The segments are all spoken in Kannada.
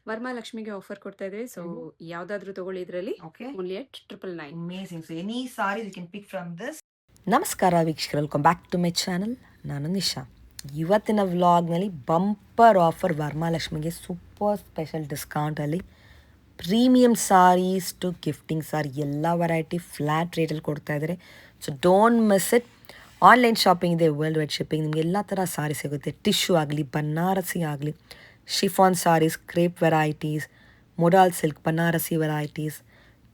ವರಮಹಾಲಕ್ಷ್ಮಿಗೆ ಆಫರ್ ಕೊಡ್ತಾ ಇದ್ವಿ. ಸೊ ಯಾವ್ದಾದ್ರು ತಗೊಳ್ಳಿ ಇದರಲ್ಲಿ Okay. Only at 999. Amazing. So any sarees you can pick from this. ನಮಸ್ಕಾರ ವೀಕ್ಷಕರು, welcome back to my channel. ನಾನು ನಿಶಾ. ಇವತ್ತಿನ ವ್ಲಾಗ್ನಲ್ಲಿ ಬಂಪರ್ ಆಫರ್ ವರಮಹಾಲಕ್ಷ್ಮಿಗೆ ಸೂಪರ್ ಸ್ಪೆಷಲ್ ಡಿಸ್ಕೌಂಟಲ್ಲಿ premium sarees to gifting sari ಎಲ್ಲ ವೆರೈಟಿ ಫ್ಲ್ಯಾಟ್ ರೇಟಲ್ಲಿ ಕೊಡ್ತಾ ಇದ್ದಾರೆ. So don't miss it. Online shopping ಇದೆ, ವರ್ಲ್ಡ್ ವೈಡ್ ಶಿಪ್ಪಿಂಗ್, ನಿಮಗೆ ಎಲ್ಲ ಥರ ಸಾರಿ ಸಿಗುತ್ತೆ. ಟಿಶ್ಯೂ ಆಗಲಿ, ಬನಾರಸಿ ಆಗಲಿ, chiffon sarees, crepe varieties, modal silk Banarasi varieties,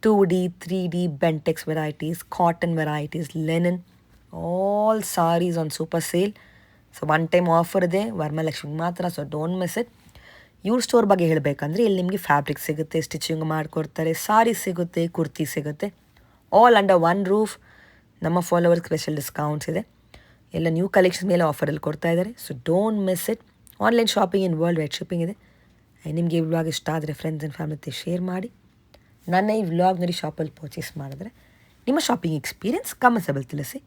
2D, 3D, Bentex varieties, cotton varieties, linen, all sarees on super sale. So one time offer ಇದೆ ವರಮಹಾಲಕ್ಷ್ಮಿಗೆ ಮಾತ್ರ. So don't miss it. ಇವ್ರ ಸ್ಟೋರ್ ಬಗ್ಗೆ ಹೇಳಬೇಕಂದ್ರೆ ಇಲ್ಲಿ ನಿಮಗೆ ಫ್ಯಾಬ್ರಿಕ್ ಸಿಗುತ್ತೆ, ಸ್ಟಿಚಿಂಗ್ ಮಾಡಿಕೊಡ್ತಾರೆ, ಸಾರಿ ಸಿಗುತ್ತೆ, ಕುರ್ತಿ ಸಿಗುತ್ತೆ, ಆಲ್ ಅಂಡರ್ ಒನ್ ರೂಫ್. ನಮ್ಮ ಫಾಲೋವರ್ಸ್ ಸ್ಪೆಷಲ್ ಡಿಸ್ಕೌಂಟ್ಸ್ ಇದೆ. ಎಲ್ಲ ನ್ಯೂ ಕಲೆಕ್ಷನ್ ಮೇಲೆ ಆಫರಲ್ಲಿ ಕೊಡ್ತಾ ಇದ್ದಾರೆ. So don't miss it. Online shopping in world wide shipping ಇದೆ. ನಿಮಗೆ ಈ ವ್ಲಾಗ್ ಇಷ್ಟ ಆದರೆ ಫ್ರೆಂಡ್ಸ್ ಆ್ಯಂಡ್ ಫ್ಯಾಮಿಲಿ ಜೊತೆ ಶೇರ್ ಮಾಡಿ. ನನ್ನ ಈ ವ್ಲಾಗ್ನಲ್ಲಿ ಶಾಪಲ್ಲಿ ಪರ್ಚೇಸ್ ಮಾಡಿದ್ರೆ ನಿಮ್ಮ ಶಾಪಿಂಗ್ ಎಕ್ಸ್ಪೀರಿಯನ್ಸ್ ಕಮೆಂಟ್ಸಬಲ್ ತಿಳಿಸಿ.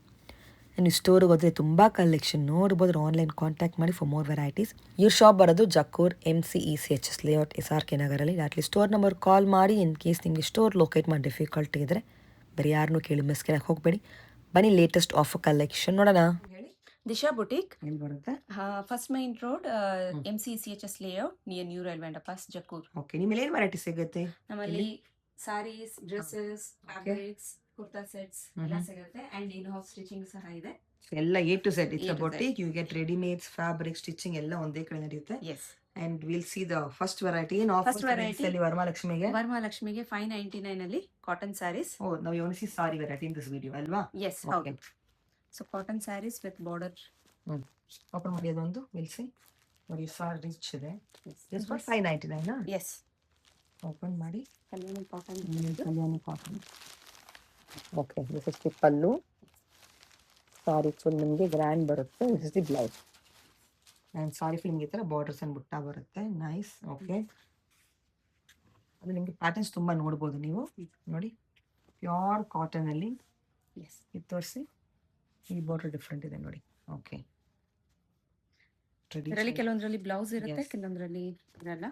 ನೀವು ಸ್ಟೋರಿಗೆ ಹೋದರೆ ತುಂಬ ಕಲೆಕ್ಷನ್ ನೋಡ್ಬೋದು. ಆನ್ಲೈನ್ ಕಾಂಟ್ಯಾಕ್ಟ್ ಮಾಡಿ ಫಾರ್ ಮೋರ್ ವೆರೈಟೀಸ್. ಇವ್ರ ಶಾಪ್ ಬರೋದು ಜಕ್ಕೂರ್ MCECHS ಲೇಔಟ್ SRK ನಗರಲ್ಲಿ. ಅಟ್ಲಿ ಸ್ಟೋರ್ ನಂಬರ್ ಕಾಲ್ ಮಾಡಿ. ಇನ್ ಕೇಸ್ ನಿಮಗೆ ಸ್ಟೋರ್ ಲೊಕೇಟ್ ಮಾಡಿ ಡಿಫಿಕಲ್ಟಿ ಇದ್ದರೆ ಬೇರೆ ಯಾರನ್ನೂ ಕೇಳಿ ಮಿಸ್ ಕೇಳಕ್ಕೆ ಹೋಗಬೇಡಿ. ಬನ್ನಿ ಲೇಟೆಸ್ಟ್ ಆಫರ್ ಕಲೆಕ್ಷನ್ ನೋಡೋಣ. ದಿಶಾ ಬುಟಿಕ್, ಎಲ್ಲಿ ಬರುತ್ತೆ? First main road, MCCHS layout, near new railway underpass, Jakkur. Okay, ನಿಮ್ಮಲ್ಲಿ ಏನು ವೆರೈಟಿ ಸಿಗುತ್ತೆ? ನಮ್ಮಲ್ಲಿ sarees, dresses, fabrics, kurta sets ಎಲ್ಲ ಸಿಗುತ್ತೆ. ಅಂಡ್ ಇನ್ ಹೌಸ್ ಸ್ಟಿಚಿಂಗ್ ಸಹ ಇದೆ. ಎಲ್ಲ A to Z. It's A a to boutique. You get ready-mades, fabric, stitching ಎಲ್ಲ ಒಂದೇ ಕಡೆ ನಡೆಯುತ್ತೆ. S. And we'll see the first variety. In offer First variety ಅಲ್ಲಿ ವರಮಹಾಲಕ್ಷ್ಮಿಗೆ ವರಮಹಾಲಕ್ಷ್ಮಿಗೆ 599 ಅಲ್ಲಿ cotton sarees. Oh, now you only see saree variety in this video, ಅಲ್ವಾ? ಎಸ್, ಹೌದು. So cotton sarees with border. Open ಮಾಡಿ ಅದೊಂದು. Will see. ನೋಡಿ, ಸಾರಿ ರಿಚ್ ಇದೆ. Just for 599. ಎಸ್, ಓಪನ್ ಮಾಡಿ. Kalyani cotton. Kalyani cotton. Okay, this is the pallu. Sari full ನಿಮಗೆ ಗ್ರ್ಯಾಂಡ್ ಬರುತ್ತೆ. This is the blouse. And sari full ನಿಮಗೆ ಈ ಥರ ಬಾರ್ಡರ್ಸ್ ಅಂಡ್ ಬುಟ್ಟ ಬರುತ್ತೆ. ನೈಸ್. ಓಕೆ, ಅದು ನಿಮಗೆ ಪ್ಯಾಟರ್ನ್ಸ್ ತುಂಬ ನೋಡ್ಬೋದು ನೀವು. ನೋಡಿ, ಪ್ಯೂರ್ ಕಾಟನಲ್ಲಿ ಎಸ್. ಇದು ತೋರಿಸಿ. ಈ ಬಾರ್ಡರ್ ಡಿಫ್ರೆಂಟ್ ಇದೆ ನೋಡಿ. ಓಕೆ, ಇದರಲ್ಲಿ ಕೆಲವೊಂದರಲ್ಲಿ ಬ್ಲೌಸ್ ಇರುತ್ತೆ, ಕೆಲವೊಂದರಲ್ಲಿ ಇರಲ್ಲ.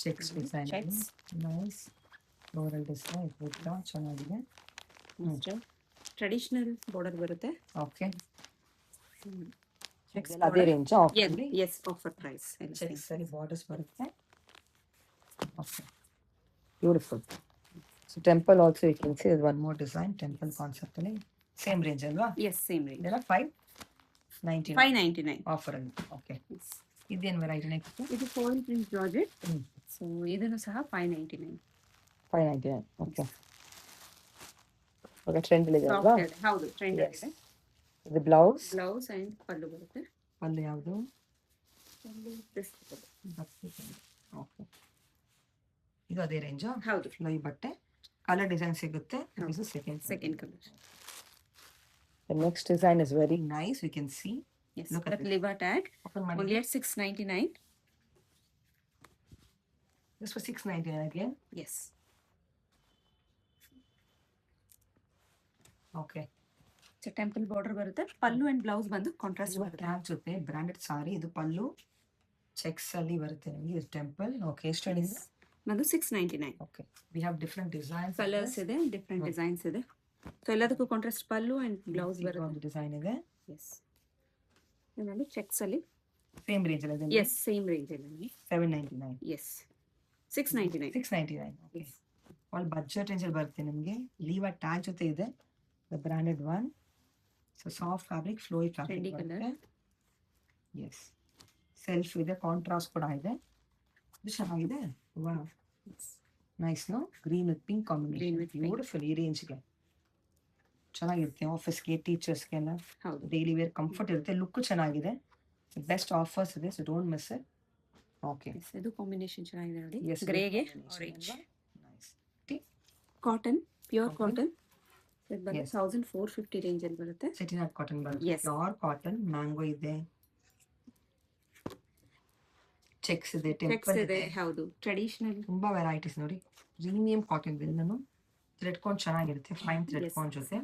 Checks design. Checks. Nice floral design. ಚೆನ್ನಾಗಿದೆ. ಟ್ರೆಡಿಷನಲ್ ಬಾರ್ಡರ್ ಬರುತ್ತೆ. Okay, checks border. ಅದೇ range. Yes, offer price. Checks ಅಲ್ಲಿ ಬಾರ್ಡರ್ಸ್ ಬರುತ್ತೆ. Okay, beautiful. So temple also you can see one more design. Temple concept ಅಲ್ಲಿ ಸೇಮ್ ರೇಂಜ್ ಅಲ್ವಾ? Yes, same range. ಇದೆಲ್ಲ 599 599 ಆಫರ್ ಅಲ್ಲಿ. ಓಕೆ, ಇದೇನು ವೆರೈಟಿ ನೆಕ್ಸ್ಟ್? ಇದು ಫಾಯಿಲ್ ಪ್ರಿಂಟ್ ಜಾರ್ಜೆಟ್. ಸೊ ಇದನ್ನು ಸಹ 599. 599. ಓಕೆ, ಓಕೆ, ಟ್ರೆಂಡ್ ಇದೆ ಅಲ್ವಾ? ಹೌದು, ಟ್ರೆಂಡ್ ಇದೆ. ಇದು ಬ್ಲೌಸ್. ಬ್ಲೌಸ್ ಅಂಡ್ ಪಲ್ಲು ಬರುತ್ತೆ. ಪಲ್ಲು ಯಾವುದು? ಓಕೆ, ಇದು ಅದೇ ರೇಂಜ್. ಹೌದು, ಈ ಬಟ್ಟೆ ಕಲರ್ ಡಿಸೈನ್ ಸಿಗುತ್ತೆ. Second colour. The next design is very nice. We can see. Yes, Look at but this. liver tag. Open ಮಾಡಿ. Only at 699. This for 699 again. Yes. Okay. So temple border ಬರುತ್ತೆ. ಪಲ್ಲು ಅಂಡ್ ಬ್ಲೌಸ್ ಬಂದು ಕಾಂಟ್ರಾಸ್ಟ್ ಬರುತ್ತೆ. ಟ್ಯಾಗ್ ಜೊತೆ ಬ್ರಾಂಡೆಡ್ ಸಾರಿ. ಇದು ಪಲ್ಲು ಚೆಕ್ಸ್ ಅಲ್ಲಿ ಬರುತ್ತೆ ನಿಮಗೆ. ಇದು ಟೆಂಪಲ್. ಓಕೆ, ಎಷ್ಟು ಹೇಳಿದೆ? ಬಂದು 699. Okay, we have different designs. Colours ಇದೆ, ಡಿಫ್ರೆಂಟ್ ಡಿಸೈನ್ಸ್ ಇದೆ. ಸೊ ಎಲ್ಲದಕ್ಕೂ ಕಾಂಟ್ರಾಸ್ಟ್ ಪಲ್ಲು ಅಂಡ್ ಬ್ಲೌಸ್ ಬರುತ್ತೆ. ಒಂದು ಡಿಸೈನ್ ಇದೆ. ಎಸ್, ಇದರಲ್ಲಿ ಚೆಕ್ಸ್ ಅಲ್ಲಿ ಸೇಮ್ ರೇಂಜ್ ಅಲ್ಲಿ. ಎಸ್, ಸೇಮ್ ರೇಂಜ್ ಅಲ್ಲಿ. 799. Yes, 699. 699. Okay, all budget range ಅಲ್ಲಿ ಬರುತ್ತೆ ನಿಮಗೆ. ಲೀವಾ ಟ್ಯಾಗ್ ಜೊತೆ ಇದೆ. The branded one. So soft fabric, flowy fabric ಬರುತ್ತೆ. ಎಸ್, ಸೆಲ್ಫ್ ಇದೆ, ಕಾಂಟ್ರಾಸ್ಟ್ ಕೂಡ ಇದೆ. ಇದು ಚೆನ್ನಾಗಿದೆ. Wow, nice. No, green with pink combination. Beautiful. ಈ ರೇಂಜ್ಗೆ ಚೆನ್ನಾಗಿರುತ್ತೆ. ಆಫೀಸ್ಗೆ, ಟೀಚರ್ಸ್ಗೆಲ್ಲ ಹೌದು, ಡೈಲಿ ವೇರ್ ಕಂಫರ್ಟ್ ಇರುತ್ತೆ. ಲುಕ್ ಚೆನ್ನಾಗಿದೆ. ಬೆಸ್ಟ್ ಆಫರ್ಸ್ ಇದೆ. So don't miss it. Okay, ಇದು ಕಾಂಬಿನೇಷನ್ ಚೆನ್ನಾಗಿದೆ ನೋಡಿ. Yes, ಗ್ರೇಗೆ ಆರೆಂಜ್. Cotton, pure cotton. ಇದು ಬಂದು 1450 ರೇಂಜ್ ಅಲ್ಲಿ ಬರುತ್ತೆ. ಸೆಟಿನಾಟ್ ಕಾಟನ್ ಬರುತ್ತೆ. Yes. Pure cotton. ಮ್ಯಾಂಗೋ ಇದೆ, ಚೆಕ್ಸ್ ಇದೆ, ಚೆಕ್ಸ್ ಟೆಂಪಲ್ ಇದೆ. ಇದೆ. ಹೌದು, ಟ್ರೆಡಿಷನಲ್. ತುಂಬಾ ವೆರೈಟೀಸ್ ನೋಡಿ. ಪ್ರೀಮಿಯಂ ಕಾಟನ್ ಇದೆ. ನಾನು ಥ್ರೆಡ್ ಕೊಂಡ್ ಚೆನ್ನಾಗಿರುತ್ತೆ. Fine thread Yes. ಕೊಂಡ್ ಜೊತೆ.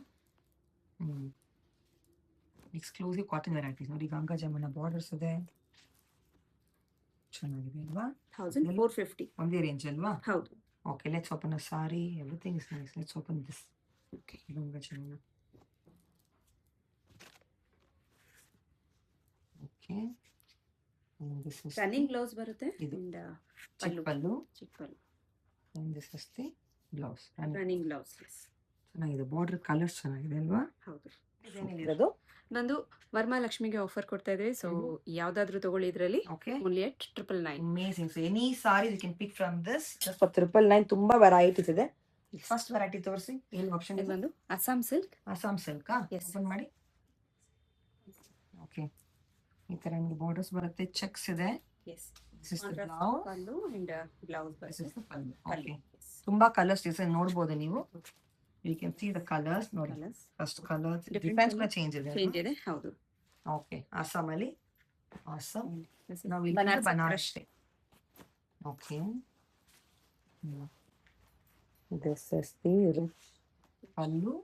ಎಕ್ಸ್ಕ್ಲೂಸಿವ್ ಕಾಟನ್ ವೆರೈಟೀಸ್ ನೋಡಿ. ಗಂಗಾ ಜಮುನಾ ಬಾರ್ಡರ್ಸ್ ಇದೆ. ಚೆನ್ನಾಗಿದೆ ಅಲ್ವಾ? 1450. ಒಂದೇ ರೇಂಜ್ ಅಲ್ವಾ? ಹೌದು. Okay, let's open a sari. Everything is nice. Let's open this. Okay. Ganga Jamuna. Okay, this is running blouse ಬರುತ್ತೆ ಇದು ಅಂಡ್ ಚಿಕ್ಕ ಪಲ್ಲು. ಚಿಕ್ಕ pallu. And this is the blouse. Running blouse. ಚೆನ್ನಾಗಿದೆ. ಬಾರ್ಡರ್ ಕಲರ್ಸ್ ಚೆನ್ನಾಗಿದೆ ಅಲ್ವಾ? ಹೌದು. ಇರೋದು ಬಂದು ವರಮಹಾಲಕ್ಷ್ಮಿಗೆ ಆಫರ್ ಕೊಡ್ತಾ ಇದ್ವಿ. ಸೊ ಯಾವ್ದಾದ್ರು ತಗೊಳ್ಳಿ ಇದರಲ್ಲಿ okay, only at 999. Amazing. So any sarees you can pick from this just for 999. ತುಂಬಾ ವೆರೈಟೀಸ್ ಇದೆ. ಫಸ್ಟ್ ವೆರೈಟಿ ತೋರಿಸಿ, ಏನು ಆಪ್ಷನ್ ಇದು ಇದೆ? ಬಂದು Assam silk. Assam silk. Yes. Open ಮಾಡಿ. ಓಕೆ, ಈ ತರ ನಿಮಗೆ ಬಾರ್ಡರ್ಸ್ ಬರುತ್ತೆ, ಚೆಕ್ಸ್ ಇದೆ. Yes. This is the blouse. Pallu and blouse this is ಬರುತ್ತೆ. ದ ಪಲ್ಲು. ಪಲ್ಲು. ಓಕೆ, ತುಂಬಾ ಕಲರ್ಸ್ ಇದೆ, ನೋಡಬಹುದು ನೀವು. You can see the colours. ನೋಡಿ, colours first colours Different difference colour. Change ಇದೆ. ಚೇಂಜ್ ಇದೆ. ಹೌದು. ಓಕೆ, ಅಸ್ಸಾಂ ಅಲ್ಲಿ ಅಸ್ಸಾಂ. This is ನಾವು ಇಲ್ಲಿ Banaras Banaras. Okay, this is the rich pallu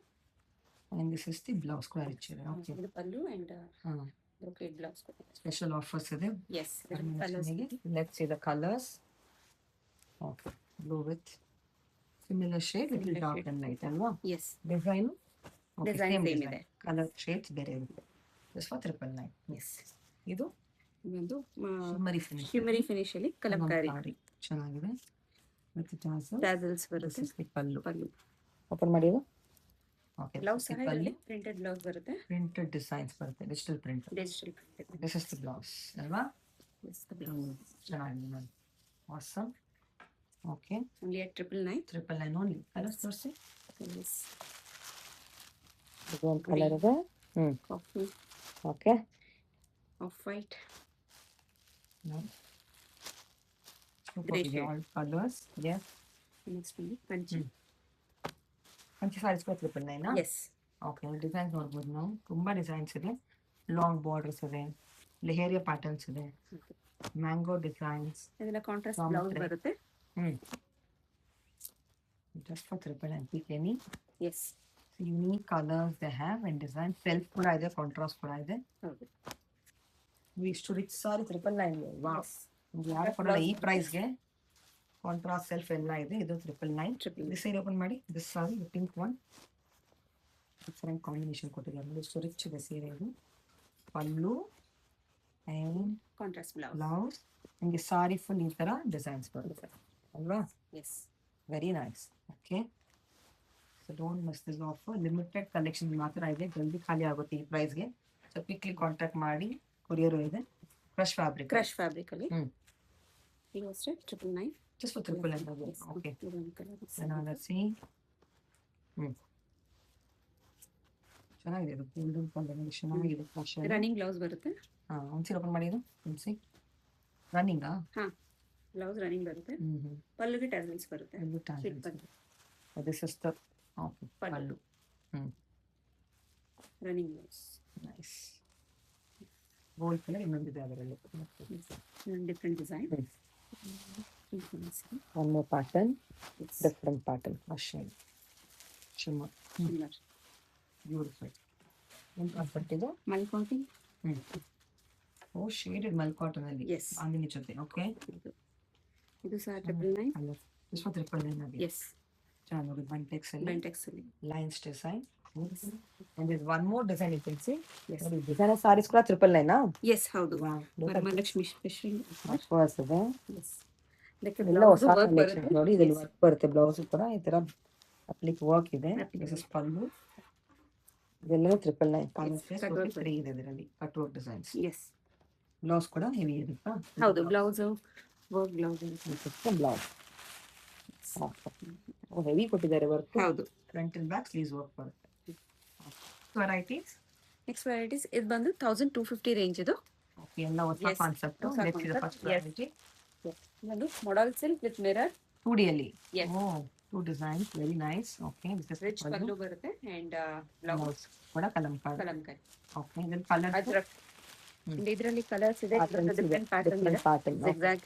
and this is the blouse ಕೂಡ ರಿಚ್ ಇದೆ. ಓಕೆ, ಇದು pallu and brocade blouse. Special offers ಇದೆ. Yes. Colours. Let's see the colors. Okay, blue with similar shade, little Similar dark shade. and light ಅಲ್ವಾ? ಎಸ್. ಡಿಸೈನ್ Design same ಇದೆ. ಕಲರ್ ಶೇಡ್ಸ್ ಬೇರೆ ಇರುತ್ತೆ. Just for 999. ಎಸ್. ಇದು ಇದೊಂದು ಶಿಮ್ಮರಿ ಫಿನಿಶ್. ಶಿಮರಿ ಫಿನಿಶ್ ಅಲ್ಲಿ ಕಲಂಕಾರಿ ಚೆನ್ನಾಗಿದೆ. With tassel. ಟ್ಯಾಸಲ್ಸ್ ಬರುತ್ತೆ. ಪಲ್ಲು. ಪಲ್ಲು. ಓಪನ್ ಮಾಡಿದ್ದು. ಓಕೆ, ಬ್ಲೌಸ್ ಸಹ ಪಲ್ಲು. ಇದರಲ್ಲಿ ಪ್ರಿಂಟೆಡ್ ಬ್ಲೌಸ್ ಬರುತ್ತೆ. ಪ್ರಿಂಟೆಡ್ ಡಿಸೈನ್ಸ್ ಬರುತ್ತೆ, digital print. Digital printed. This is the blouse ಅಲ್ವಾ? ಎಸ್. ದ ಬ್ಲೌಸ್ ಚೆನ್ನಾಗಿದೆ ನೋಡಿ. Awesome. Okay, only at 999. 999 only. Colours ತೋರಿಸಿ. ಎಸ್. ಇದು ಒಂದು ಕಲರ್ ಇದೆ. Coffee, okay, of white, Super Grey ಇದೆ, shade. all colors. Yes. Next ಬಂದು ಕಂಚಿ. ಕಂಚಿ ಸಾರೀಸ್ ಕೂಡ 999. ಎಸ್. ಓಕೆ, ಡಿಸೈನ್ಸ್ ನೋಡ್ಬೋದು ನಾವು. ತುಂಬಾ ಡಿಸೈನ್ಸ್ ಇದೆ. ಲಾಂಗ್ ಬಾರ್ಡರ್ಸ್ ಇದೆ, ಲೆಹೇರಿಯಾ ಪ್ಯಾಟರ್ನ್ಸ್ ಇದೆ, ಮ್ಯಾಂಗೋ ಡಿಸೈನ್ಸ್. ಇದೆಲ್ಲ ಕಾಂಟ್ರಾಸ್ಟ್ Geometry. ಬ್ಲೌಸ್ ಬರುತ್ತೆ. Just for 999. Pick any. Yes. Unique colours they have and design. Self ಕೂಡ ಇದೆ, ಕಾಂಟ್ರಾಸ್ಟ್ ಕೂಡ ಇದೆ. ಹೌದು. ಇಷ್ಟು ರಿಚ್ ಸಾರಿ 999. Wow, Yes. ಯಾರು ಕೊಡಲ್ಲ ಈ ಪ್ರೈಸ್ಗೆ. ಕಾಂಟ್ರಾಸ್ಟ್ ಸೆಲ್ಫ್ ಎಲ್ಲ ಇದೆ. ಇದು 999. 999. ದಿಸ್ ಸೈಡ್ ಓಪನ್ ಮಾಡಿ. This sari pink one different combination ಕೊಟ್ಟಿದ್ದಾರೆ. ಇಷ್ಟು ರಿಚ್ ಇದೆ ಸೀರೆ. ಇದು pallu and contrast blouse. Blouse. ನಿಮಗೆ ಸಾರಿ ಫುಲ್ ಈ ಥರ ಡಿಸೈನ್ಸ್ ಬರುತ್ತೆ ಅಲ್ವಾ? Yes. Very nice. Okay, so don't miss this offer. Limited collection ಮಾತ್ರ ಇದೆ, ಜಲ್ದಿ ಖಾಲಿ ಆಗುತ್ತೆ ಈ ಪ್ರೈಸ್ಗೆ. ಸೊ ಕ್ವಿಕ್ಲಿ ಕಾಂಟ್ಯಾಕ್ಟ್ ಮಾಡಿ. ಕೊರಿಯರು ಇದೆ. Crush fabric. ಕ್ರಶ್ ಫ್ಯಾಬ್ರಿಕ್ ಅಲ್ಲಿ. ಹ್ಮ್. ಇದು ಅಷ್ಟೇ 999. Just for 999. ಓಕೆ, ಬನಾರಸಿ. ಚೆನ್ನಾಗಿದೆ. ಇದು ಗೋಲ್ಡನ್ ಕಾಂಬಿನೇಷನ್ ಆಗಿದೆ. ಕ್ರಶ್ ರನ್ನಿಂಗ್ ಬ್ಲೌಸ್ ಬರುತ್ತೆ. ಒಂದ್ಸರಿ ಓಪನ್ ಮಾಡಿದ್ದು. ಒಂದ್ಸಿ ರನ್ನಿಂಗಾ? ಬ್ಲೌಸ್ ರನ್ನಿಂಗ್ ಬರುತ್ತೆ. ಪಲ್ಲುಗೆ ಟ್ಯಾಸಲ್ಸ್ ಬರುತ್ತೆ. Shade pallu. This is the pallu. Running blouse. Nice. Gold colour ಇನ್ನೊಂದಿದೆ ಅದರಲ್ಲಿ. Different design. One more pattern, different pattern. Ashwin shimmer. Beautiful. ಏನು ಕಾನ್ಸೆಪ್ಟ್ ಇದು? ಮಲ್ಕೋಟಿ. ಓ, ಶೇಡೆಡ್ ಮಲ್ ಕಾಟನ್ ಅಲ್ಲಿ. Yes. ಬಾಂದಿನಿ ಜೊತೆ. ಓಕೆ, ಇದು ಸಹ 999. ದಿಸ್ ಫಾರ್ 999 ಆಗಿದೆ. ಎಸ್. ಚೆನ್ನಾಗಿ ಬಂಟೆಕ್ಸ್ ಅಲ್ಲಿ ಬೆಂಟೆಕ್ಸ್ ಅಲ್ಲಿ. Lines design. And there's one more design you can see. Yes. Designer sarees ಕೂಡ 999. ಎಸ್. ಹೌದು. ವರಮಹಾಲಕ್ಷ್ಮಿ ಸ್ಪೆಷಲ್. ಫಸ್ಟ್ ಇದೆ. ಎಸ್. ಇದಕ್ಕೆ ಎಲ್ಲ ಬ್ಲೌಸ್ ಹೊಸ ವರ್ಕ್ collection ಬರುತ್ತೆ. ನೋಡಿ. ಇದರಲ್ಲಿ ವರ್ಕ್ ಬರುತ್ತೆ. ಬ್ಲೌಸ್ ಕೂಡ ಈ ತರ ಅಪ್ಲಿಕ್ ವರ್ಕ್ ಇದೆ. Applique this is pallu. ಇದೆಲ್ಲ 999. Yes. Cut work 3 ಇದೆ ಇದರಲ್ಲಿ. Cut work designs. Yes. Blouse ಕೂಡ ಹೆವಿ ಇರುತ್ತಾ? ಹೌದು. Blouse work blouse. Blouse heavy ಕೊಟ್ಟಿದ್ದಾರೆ ವರ್ಕ್. ಹೌದು. Front and back sleeves work ಬರುತ್ತೆ. ವೆರೈಟೀಸ್. ನೆಕ್ಸ್ಟ್ ವೆರೈಟೀಸ್ ಇದು ಬಂದು 1250 ರೇಂಜ್. ಇದು ಓಕೆ, ಎಲ್ಲ ಹೊಸ Yes. ಕಾನ್ಸೆಪ್ಟ್. ಹೊಸ let's see the concept. First Yes. Variety. ಒಂದು model silk with mirror. 2D ಅಲ್ಲಿ. Yes. Oh, two designs, very nice. Okay, this is rich pallu ಬರುತ್ತೆ ಅಂಡ್ ಬ್ಲೌಸ್ blouse ಕೂಡ Kalamkari. Kalamkari. Okay, then color ಅದ್ರಕ್. ಇದರಲ್ಲಿ ಕಲರ್ಸ್ ಇದೆ. ಡಿಫರೆಂಟ್ ಪ್ಯಾಟರ್ನ್ ಇದೆ. pattern. Okay. Zigzag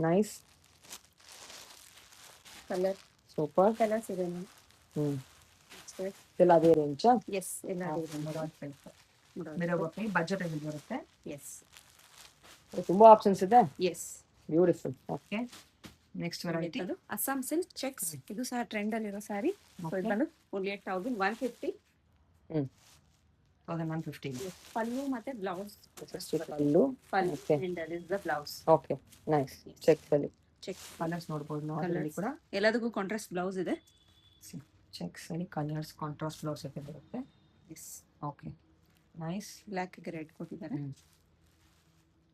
Nice. Colour Super. Colours ಇದೆ. ಎಲ್ಲ ಅದೇ ರೇಂಜ್. ಎಸ್. ಎಲ್ಲ ಮಿರರ್ ವರ್ಕ್ ಬಜೆಟ್ ಅಲ್ಲಿ ಬರುತ್ತೆ. ಎಸ್. ತುಂಬಾ ಆಪ್ಷನ್ಸ್ ಇದೆ. Yes, beautiful. Okay, next variety. ಬಂದು ಅಸ್ಸಾಂ ಸಿಲ್ಕ್ ಚೆಕ್ಸ್. ಇದು ಸಹ ಟ್ರೆಂಡ್ ಅಲ್ಲಿರೋ ಸ್ಯಾರಿ. Okay. ಬಂದು ಓನ್ಲಿ 8150. 1150. ಪಲ್ಲು ಮತ್ತೆ blouse. Pallu. Pallu Okay. and that is the blouse. Okay, nice. Check ಅಲ್ಲಿ ಚೆಕ್ ಕಲರ್ಸ್ ನೋಡ್ಬೋದು ನಾವು ಅದರಲ್ಲಿ ಕೂಡ. ಎಲ್ಲದಕ್ಕೂ ಕಾಂಟ್ರಾಸ್ಟ್ ಬ್ಲೌಸ್ ಇದೆ. ಚೆಕ್ಸ್ ಅಲ್ಲಿ ಕಲರ್ಸ್ ಕಾಂಟ್ರಾಸ್ಟ್ ಬ್ಲೌಸ್ ಜೊತೆ ಬರುತ್ತೆ. Yes, okay, nice. Black red ಕೊಟ್ಟಿದ್ದಾರೆ.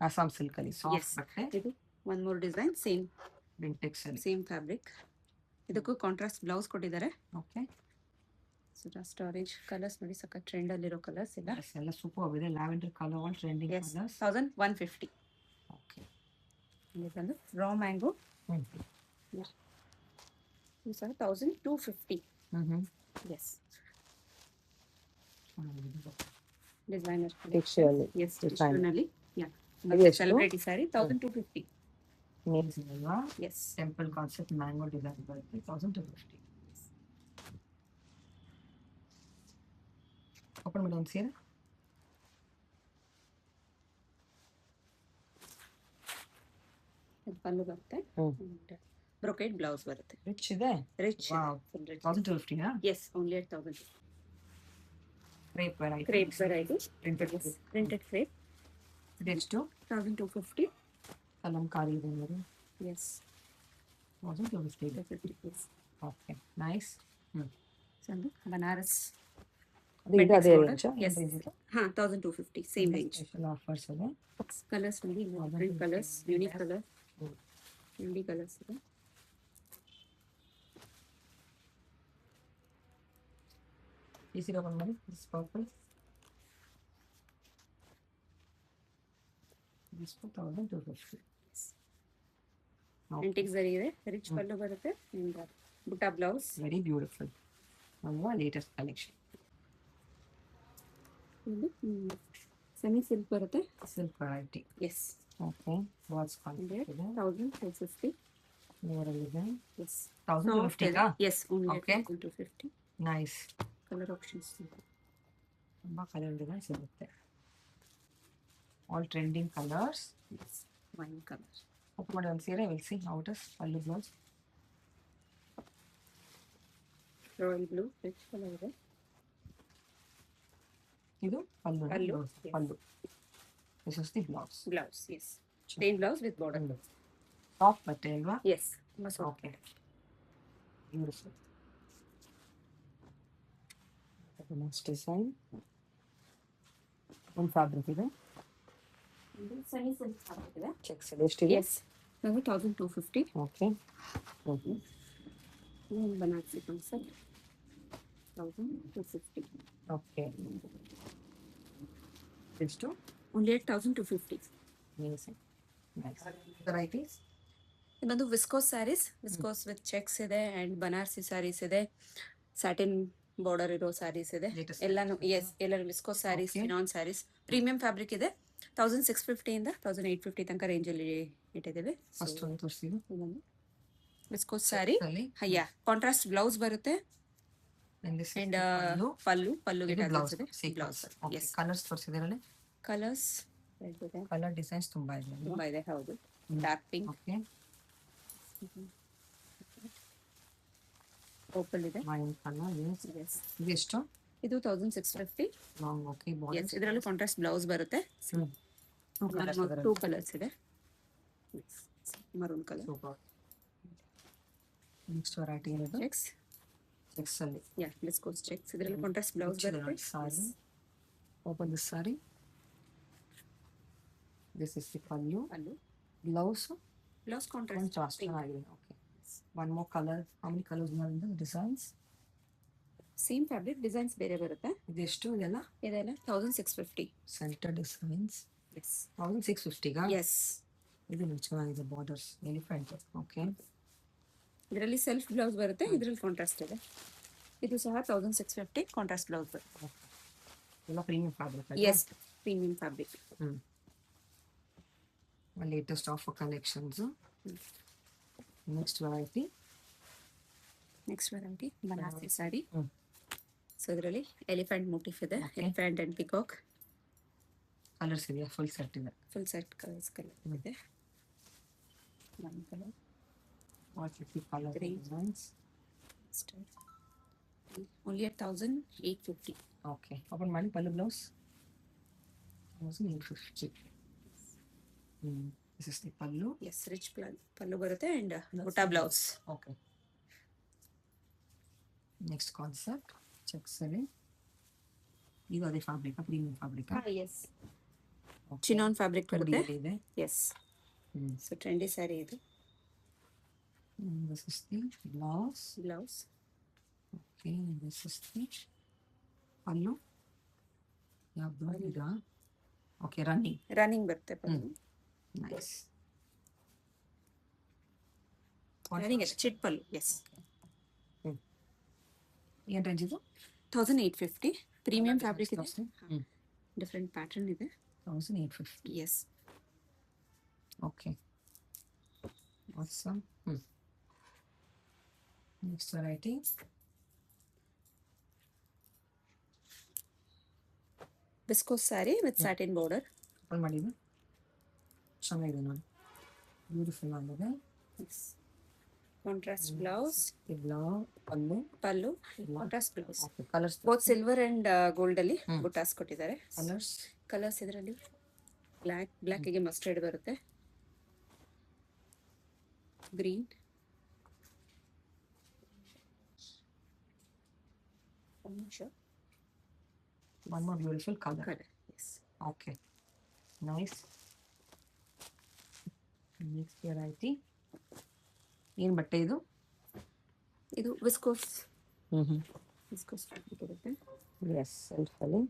ಅಸ್ಸಾಂ ಸಿಲ್ಕ್ ಅಲ್ಲಿ ಸಾಫ್ಟ್ Yes. ಬಟ್ಟೆ. ಇದು ಒನ್ ಮೋರ್ ಡಿಸೈನ್, ಸೇಮ್ ವಿಂಟೆಕ್ಸ್ ಅಲ್ಲಿ. Same fabric. ಇದಕ್ಕೂ ಕಾಂಟ್ರಾಸ್ಟ್ ಬ್ಲೌಸ್ ಕೊಟ್ಟಿದ್ದಾರೆ. Okay, so just orange colours ನೋಡಿ, ಸಕ್ಕ ಟ್ರೆಂಡ್ ಅಲ್ಲಿರೋ ಕಲರ್ಸ್ ಇಲ್ಲ. ಎಲ್ಲ ಸೂಪರ್ ಇದೆ. Lavender colour all trending yes, colours. 1150. Okay, ಇದು ಬಂದು ರಾ ಮ್ಯಾಂಗೋ. ಇದು ಸಹ 1250. ಎಸ್, ಡಿಸೈನರ್ Texture ಅಲ್ಲಿ. Yes, Designer. ನಲ್ಲಿ ಇದು ಎಷ್ಟು? Celebrity sari 1250. ನೇಮ್ಸ್ ಅಲ್ವಾ? Yes, temple concept mango design ಬರುತ್ತೆ. 1250. ಓಪನ್ ಮಾಡಿ ಒಂದು ಸೀರೆ. ಇದು ಪಲ್ಲು ಬರುತ್ತೆ. ಬ್ರೊಕೇಡ್ ಬ್ಲೌಸ್ ಬರುತ್ತೆ. ರಿಚ್ ಇದೆ. ರಿಚ್. Wow. 1250 ನಾ? Yes, only 8000. Crepe variety. Crepe variety. Printed. Printed crepe. ಇದೆಷ್ಟು? 1250. ಕಲಂಕಾರಿ ಇದೆ ನೋಡಿ. ಎಸ್, 1250 ಇದೆ. 250. Okay, nice. ಒಂದು ಬನಾರಸ್. ಇದು ಅದೇ ರೇಂಜ್. ಎಸ್, ಹಾ 1250 ಸೇಮ್ ರೇಂಜ್. ಸ್ಪೆಷಲ್ ಆಫರ್ಸ್ ಇದೆ. ಕಲರ್ಸ್ ನೋಡಿ, different colours, unique colour, trendy colours ಇದೆ. ಈ ಸೀರೆ ಓಪನ್ ಮಾಡಿ. This purple. This 1250. Antique zari ಇದೆ. ರಿಚ್ ಪಲ್ಲು ಬರುತ್ತೆ. ಬುಟ್ಟ ಬ್ಲೌಸ್. Very beautiful. ನಮ್ಮ ಲೇಟೆಸ್ಟ್ ಕಲೆಕ್ಷನ್. ಇದು ಸೆಮಿ ಸಿಲ್ಕ್ ಬರುತ್ತೆ. Silk variety. Yes, okay, balls concept ಇದೆ. 1250. ಮೂರಲ್ಲಿದೆ. ಎಸ್, 1250 ಗಾ? Yes, only Okay. 1250. Nice. Colour options ತುಂಬ ಕಲರ್ ಡಿಸೈನ್ಸ್ ಇರುತ್ತೆ. All trending colours. Yes, wine colour. Open ಮಾಡಿ ಒಂದು ಸೀರೆ. Will see how it is. Pallu blouse. Royal blue rich colour ಇದೆ. ಇದು pallu. Pallu, yes. Pallu. This is the blouse. Blouse. Yes, plain blouse with border. Soft ಬಟ್ಟೆ ಅಲ್ವಾ? ಎಸ್, ತುಂಬಾ soft. Okay, beautiful. Next design. ಒಂದು ಫ್ಯಾಬ್ರಿಕ್ ಇದೆ. ಸೆಮಿ ಸಿಲ್ಕ್ ಫ್ಯಾಬ್ರಿಕ್ ಇದೆ. ಚೆಕ್ಸ್ ಇದೆ. ಎಷ್ಟಿದೆ? Yes, 1250. Okay. Banarasi concept 1250. Okay, ಎಷ್ಟು? ಓನ್ಲಿ 8250. ವೆರೈಟೀಸ್. ಇನ್ನೊಂದು viscose sarees. Viscose with checks ಇದೆ ಅಂಡ್ ಬನಾರಸಿ ಸ್ಯಾರೀಸ್ ಇದೆ. ಸ್ಯಾಟಿನ್ ಬಾರ್ಡರ್ ಇರೋ ಸ್ಯಾರೀಸ್ ಇದೆ. Latest ಎಲ್ಲಾನು ಎಸ್, ಎಲ್ಲರೂ ವಿಸ್ಕೋಸ್ ಸ್ಯಾರೀಸ್, Okay. ಫಿನಾನ್ ಸ್ಯಾರೀಸ್. ಪ್ರೀಮಿಯಂ ಫ್ಯಾಬ್ರಿಕ್ ಇದೆ. 1650 ಇಂದ 1850 ತನಕ ರೇಂಜಲ್ಲಿ ಇಟ್ಟಿದ್ದೇವೆ. ಫಸ್ಟ್ ಒಂದು ತೋರಿಸಿದ್ದು. ಇದೊಂದು ವಿಸ್ಕೋಸ್ ಸ್ಯಾರಿ. ಅಲ್ಲಿ ಹಯ್ಯ, ಕಾಂಟ್ರಾಸ್ಟ್ ಬ್ಲೌಸ್ ಬರುತ್ತೆ. and this is and the pallu. ಪಲ್ಲುಗೆ ಇದು ಬ್ಲೌಸ್. ಬ್ಲೌಸ್. ಎಸ್, ಕಲರ್ಸ್ ತೋರಿಸಿದ್ರಲ್ಲಿ ಕಲರ್ಸ್ ಕಲರ್ ಡಿಸೈನ್ಸ್ ತುಂಬಾ ಇದೆ. ತುಂಬಾ ಇದೆ. ಹೌದು, ಡಾರ್ಕ್ ಪಿಂಕ್, ಓಕೆ, ಪರ್ಪಲ್ ಇದೆ. Wine colour. ಎಸ್, ಇದು ಎಷ್ಟು? ಇದು 1650. ಲಾಂಗ್. Okay, yes, border. ಇದರಲ್ಲಿ ಕಾಂಟ್ರಾಸ್ಟ್ ಬ್ಲೌಸ್ ಬರುತ್ತೆ. ಟೂ ಕಲರ್ಸ್ ಇದೆ. Maroon colour. Super. Next variety ಏನಿದೆ? ಚೆಕ್ಸ್. ಚೆಕ್ಸ್ ಅಲ್ಲಿ. Yeah, viscose checks. ಇದರಲ್ಲಿ ಕಾಂಟ್ರಾಸ್ಟ್ ಬ್ಲೌಸ್ ಬರುತ್ತೆ. Sari. Open this sorry. This is the pallu. Pallu, blouse blouse ಒಂದು ಕಾಂಟ್ರಾಸ್ಟ್ ಜಾಸ್ತಿ ಆಗಿದೆ. Okay, one more colour. How many colours in designs? Same fabric, designs ಬೇರೆ ಬರುತ್ತೆ. ಇದೆಷ್ಟು ಇದೆಲ್ಲ? ಇದೆಲ್ಲ 1650. Centre designs. ಎಸ್, 1650 ಗಾ? ಎಸ್. ಇದು ಚೆನ್ನಾಗಿದೆ. Borders elephant. ಓಕೆ, ಇದರಲ್ಲಿ ಸೆಲ್ಫ್ ಬ್ಲೌಸ್ ಬರುತ್ತೆ. ಇದರಲ್ಲಿ ಕಾಂಟ್ರಾಸ್ಟ್ ಇದೆ. ಇದು ಸಹ 1650 ಕಾಂಟ್ರಾಸ್ಟ್ ಬ್ಲೌಸ್ ಬರುತ್ತೆ. ಎಲ್ಲ premium fabric. Yes, premium fabric. Latest offer collections. Next variety. Next variety Banarasi sari. Hmm. So ಇದರಲ್ಲಿ ಎಲಿಫೆಂಟ್ ಮೋಟಿಫ್ ಇದೆ. Okay. Elephant and peacock. Colours ಇದೆಯಾ? ಫುಲ್ ಸೆಟ್ ಇದೆ. ಫುಲ್ ಸೆಟ್ ಕಲರ್ ಇದೆ. ಒಂದು colour what you colour Green. Designs. Only at 1850. ಓಕೆ, ಓಪನ್ ಮಾಡಿ. Pallu blouse 1850. This is the pallu. Yes, rich pallu ಬರುತ್ತೆ and butta blouse. Okay, next concept checks ಅಲ್ಲಿ. ಇದು ಅದೇ fabric, premium fabric. Yes, chinon fabric ಬರುತ್ತೆ. ಇದೆ. ಎಸ್, ಸೊ ಟ್ರೆಂಡಿ ಸ್ಯಾರಿ ಇದು. This is the blouse. Blouse okay, this is the pallu. ಯಾವ್ದು ಇದಾ? ಓಕೆ, ರನ್ನಿಂಗ್ ಬರುತ್ತೆ ಪಲ್ಲು. ನೈಸ್. ರನ್ನಿಂಗ್ ಇದೆ, ಚಿಟ್ ಪಲ್ಲು. ಎಸ್, ಏನು ರೇಂಜ್ ಇದು? 1850. ಪ್ರೀಮಿಯಂ ಫ್ಯಾಬ್ರಿಕ್ ಇದೆ. ಹ್ಮ್. ಡಿಫ್ರೆಂಟ್ ಪ್ಯಾಟರ್ನ್ ಇದೆ. 1850. Yes, Okay. Awesome. Next variety. Viscose sari with satin border. Open ಮಾಡಿದ್ದು ಚೆನ್ನಾಗಿದೆ ನೋಡಿ, ಬ್ಯೂಟಿಫುಲ್ ಆಗಿದೆ. Contrast blouse. Pallu pallu contrast blouse. Colours both silver and gold ಅಲ್ಲಿ ಬುಟ್ಟಾಸ್ ಕೊಟ್ಟಿದ್ದಾರೆ. ಕಲರ್ಸ್ ಕಲರ್ಸ್ ಇದರಲ್ಲಿ ಬ್ಲ್ಯಾಕ್ ಗೆ ಮಸ್ಟರ್ಡ್ ಬರುತ್ತೆ, green, one more beautiful color. Colour. Yes, Okay, nice. Next variety. ಏನು ಬಟ್ಟೆ ಇದು? ಇದು ವಿಸ್ಕೋಸ್ ಫ್ಯಾಬ್ರಿಕ್ ಇರುತ್ತೆ. Yes, self ಅಲ್ಲಿ.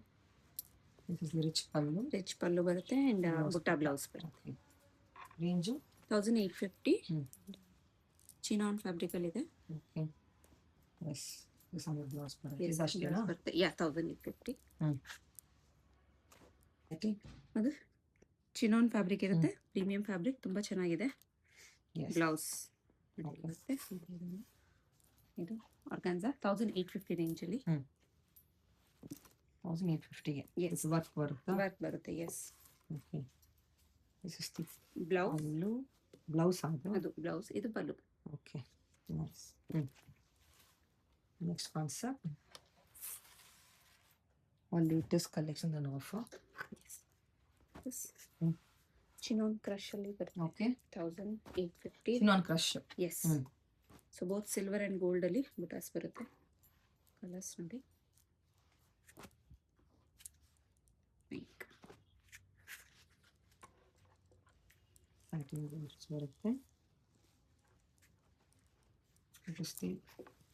This is the rich pallu. Rich pallu ಬರುತ್ತೆ ಅಂಡ್ ಬುಟ್ಟ ಬ್ಲೌಸ್ ಬರುತ್ತೆ. Range? 1850. ಚಿನಾನ್ ಫ್ಯಾಬ್ರಿಕ್ ಅಲ್ಲಿ ಇದೆ. Okay. Yes. This one is blouse ಬರುತ್ತೆ. Yes, ಇದು ಅಷ್ಟೇನಾ? ಬರುತ್ತೆ. 1850. Okay. ಅದು ಚಿನಾನ್ ಫ್ಯಾಬ್ರಿಕ್ ಇರುತ್ತೆ, ಪ್ರೀಮಿಯಂ ಫ್ಯಾಬ್ರಿಕ್, ತುಂಬಾ ಚೆನ್ನಾಗಿದೆ. Yes. Blouse Okay. ಬರುತ್ತೆ. ಇದು ಆರ್ಗಾನ್ಸಾ 1850 ರೇಂಜ್ ಅಲ್ಲಿ 1850 ಗೆ. Yes. It's work ಬರುತ್ತಾ? ವರ್ಕ್ ಬರುತ್ತೆ. Yes, Okay. This is the blouse. pallu. Blouse ಅದು. ಅದು ಬ್ಲೌಸ್, ಇದು pallu. Okay. Nice. Next concept. All latest collection and offer. Chinon crush ಅಲ್ಲಿ ಬರುತ್ತೆ. Okay. 1850. Non crush. Yes, so both silver and gold ಅಲ್ಲಿ ಬುಟಾಸ್ ಬರುತ್ತೆ. ಕಲರ್ಸ್ ನೋಡಿ, ಪಿಂಕ್, ಬರುತ್ತೆ. It is the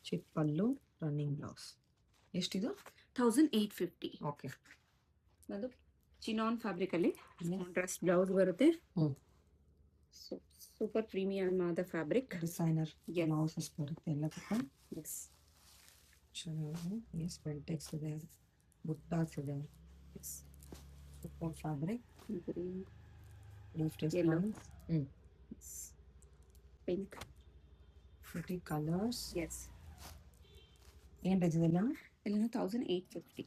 ಚಿಟ್ ಪಲ್ಲು, ರನ್ನಿಂಗ್ ಬ್ಲೌಸ್. ಎಷ್ಟಿದು? 1850. ಓಕೆ. ಅದು ಚಿನಾನ್ ಫ್ಯಾಬ್ರಿಕ್ ಅಲ್ಲಿ ಕಾಂಟ್ರಾಸ್ಟ್ ಬ್ಲೌಸ್ ಬರುತ್ತೆ. ಸೊ ಸೂಪರ್ ಪ್ರೀಮಿಯಂ ಆದ ಫ್ಯಾಬ್ರಿಕ್. Designer Yes. ಬ್ಲೌಸಸ್ ಬರುತ್ತೆ ಎಲ್ಲದಕ್ಕೂ. ಎಸ್, ಚೆನ್ನಾಗಿ. ಎಸ್, ಬೆಲ್ಟೆಕ್ಸ್ ಇದೆ, ಬುಟ್ಟಾಸ್ ಇದೆ. Yes, super fabric. Green, leaf Yellow. Designs. Pink. Pretty colours. Yes, ಏನು ರೇಂಜ್ ಇದೆಲ್ಲ? ಎಲ್ಲನೂ 1850.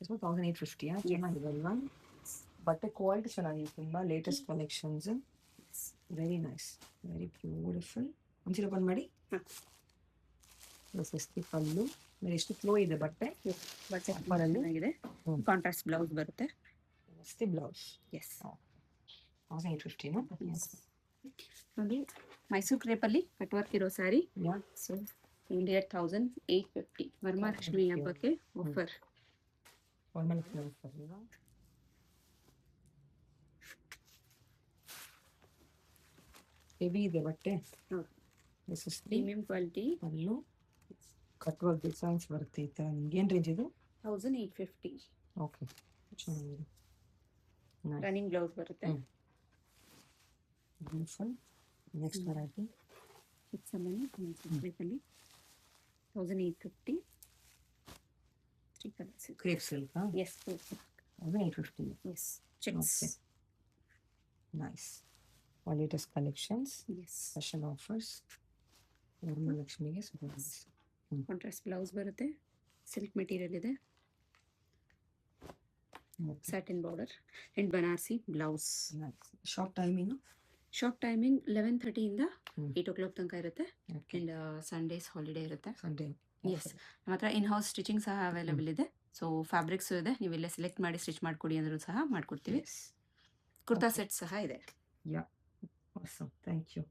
1850. ಚೆನ್ನಾಗಿದೆ ಅಲ್ವಾ? ಬಟ್ಟೆ ಕ್ವಾಲಿಟಿ ಚೆನ್ನಾಗಿದೆ, ತುಂಬ latest collections. Very nice, very beautiful. ಒಂದ್ಸಲ ಓಪನ್ ಮಾಡಿ. ಸಸ್ತಿ ಪಲ್ಲು. ಆಮೇಲೆ ಎಷ್ಟು ಫ್ಲೋ ಇದೆ ಬಟ್ಟೆ. ಬಟ್ಟೆ Offer ಅಲ್ಲಿ? ಚೆನ್ನಾಗಿದೆ. ಕಾಂಟ್ರಾಸ್ಟ್ ಬ್ಲೌಸ್ ಬರುತ್ತೆ. ಸಸ್ತಿ ಬ್ಲೌಸ್. ಎಸ್, 1850. ನೋಡಿ ಮೈಸೂರು ಕ್ರೇಪಲ್ಲಿ ಕಟ್ ವರ್ಕ್ ಇರೋ sari. Yeah. So only at 1850. Varamahalakshmi ಹಬ್ಬಕ್ಕೆ ಆಫರ್. ಹೆವಿ ಇದೆ ಬಟ್ಟೆ. ಹೌದು. Premium premium quality. Pallu, cut work designs ಬರುತ್ತೆ ಈ ಥರ. ನಿಮ್ಗೆ ಏನು ರೇಂಜ್ ಇದು? 1850. ಓಕೆ, ಚೆನ್ನಾಗಿದೆ. ರನ್ನಿಂಗ್ ಬ್ಲೌಸ್ ಬರುತ್ತೆ. ಬ್ಯೂಟಿಫುಲ್. Next variety. ಇಟ್ಸ್ ಫ್ಯಾಬ್ರಿಕಲ್ಲಿ 1850. 3 colours. Crepe silk. Yes, 1850. Yes, checks. Okay. Nice. All latest collections, yes, special offers. ವರಮಹಾಲಕ್ಷ್ಮಿಗೆ ಕಾಂಟ್ರಾಸ್ಟ್ ಬ್ಲೌಸ್ ಬರುತ್ತೆ. ಸಿಲ್ಕ್ ಮೆಟೀರಿಯಲ್ ಇದೆ. Satin border and Banarasi blouse. Shop timing shop timing 11:30 ಇಂದ ಹ್ಮ್. 8 o'clock ತನಕ ಇರುತ್ತೆ. ಅಂಡ್ ಸಂಡೇಸ್ ಹಾಲಿಡೇ ಇರುತ್ತೆ. ಸಂಡೇ. ಎಸ್, ನಮ್ಮ ಹತ್ರ ಇನ್ ಹೌಸ್ ಸ್ಟಿಚಿಂಗ್ ಸಹ ಅವೈಲೇಬಲ್ ಇದೆ. ಸೊ ಫ್ಯಾಬ್ರಿಕ್ಸ್ ಇದೆ, ನೀವು ಇಲ್ಲೇ ಸೆಲೆಕ್ಟ್ ಮಾಡಿ ಸ್ಟಿಚ್ ಮಾಡಿಕೊಡಿ ಅಂದ್ರೂ ಸಹ ಮಾಡ್ಕೊಡ್ತೀವಿ. ಕುರ್ತಾ ಸೆಟ್ ಸಹ ಇದೆ. Awesome. Thank you.